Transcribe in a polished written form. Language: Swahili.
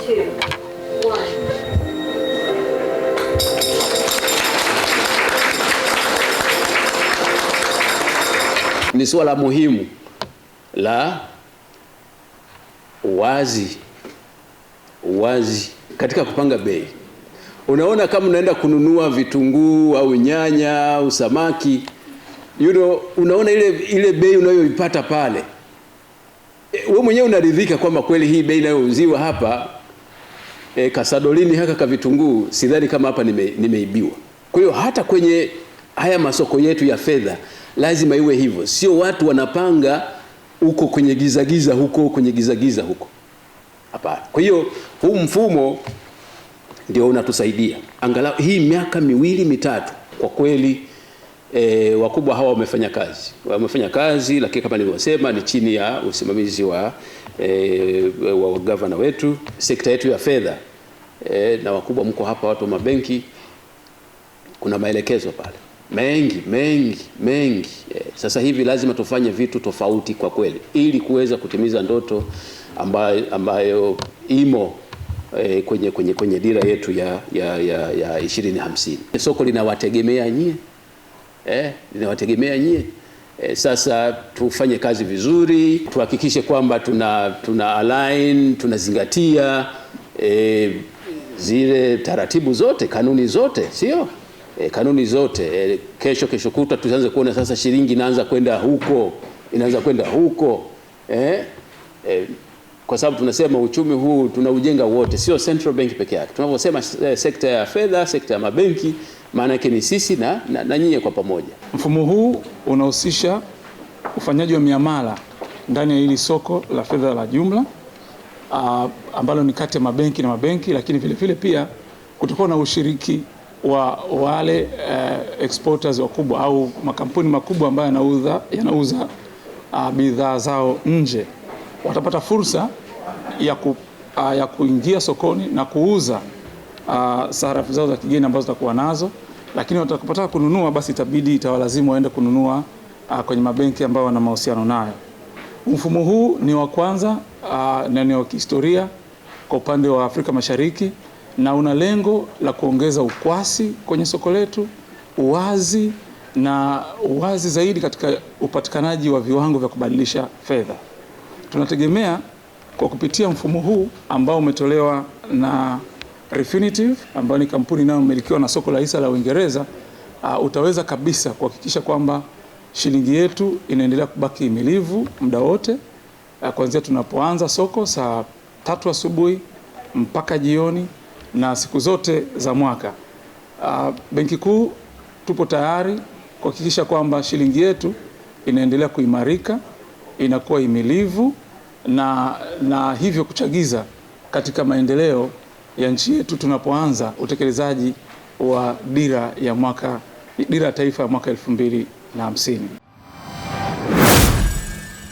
2, 1. Ni swala muhimu la uwazi katika kupanga bei. Unaona, kama unaenda kununua vitunguu au nyanya au samaki, unaona ile bei unayoipata pale, wewe mwenyewe unaridhika kwamba kweli hii bei inayouziwa hapa kasadolini haka ka vitunguu, sidhani kama hapa nimeibiwa. Kwa hiyo hata kwenye haya masoko yetu ya fedha lazima iwe hivyo, sio watu wanapanga huko kwenye gizagiza huko, hapana. Kwa hiyo huu mfumo ndio unatusaidia angalau hii miaka 2-3 kwa kweli. Wakubwa hawa wamefanya kazi, lakini kama nilivyosema ni chini ya usimamizi wa gavana wetu. Sekta yetu ya fedha na wakubwa mko hapa, watu wa mabenki, kuna maelekezo pale mengi. Sasa hivi lazima tufanye vitu tofauti kwa kweli ili kuweza kutimiza ndoto ambayo imo kwenye dira yetu ya 2050. Soko linawategemea nyie. Sasa tufanye kazi vizuri, tuhakikishe kwamba tuna align, tunazingatia zile taratibu zote, kanuni zote, sio kanuni zote. Kesho kutwa tuanze kuona sasa shilingi inaanza kwenda huko, kwa sababu tunasema uchumi huu tunaujenga wote, sio central bank peke yake. Tunaposema sekta ya fedha, sekta ya mabenki, maana yake ni sisi na nyinyi kwa pamoja. Mfumo huu unahusisha ufanyaji wa miamala ndani ya hili soko la fedha la jumla ambalo ni kati ya mabenki na mabenki, lakini vile pia kutakuwa na ushiriki wa wale exporters wakubwa au makampuni makubwa ambayo yanauza bidhaa zao nje. Watapata fursa ya kuingia sokoni na kuuza sarafu zao za kigeni ambazo zitakuwa nazo, lakini watakapotaka kununua basi itawalazimu waende kununua kwenye mabenki ambayo wana mahusiano nayo. Mfumo huu ni wa kwanza na ni wa kihistoria kwa upande wa Afrika Mashariki, na una lengo la kuongeza ukwasi kwenye soko letu, uwazi zaidi katika upatikanaji wa viwango vya kubadilisha fedha. Tunategemea kwa kupitia mfumo huu ambao umetolewa na Refinitiv ambayo ni kampuni inayomilikiwa na soko la hisa la Uingereza, utaweza kabisa kuhakikisha kwamba shilingi yetu inaendelea kubaki himilivu muda wote, kuanzia tunapoanza soko saa 3 asubuhi mpaka jioni na siku zote za mwaka. Benki Kuu tupo tayari kuhakikisha kwamba shilingi yetu inaendelea kuimarika, inakuwa himilivu na hivyo kuchagiza katika maendeleo ya nchi yetu tunapoanza utekelezaji wa dira ya taifa ya mwaka 2050.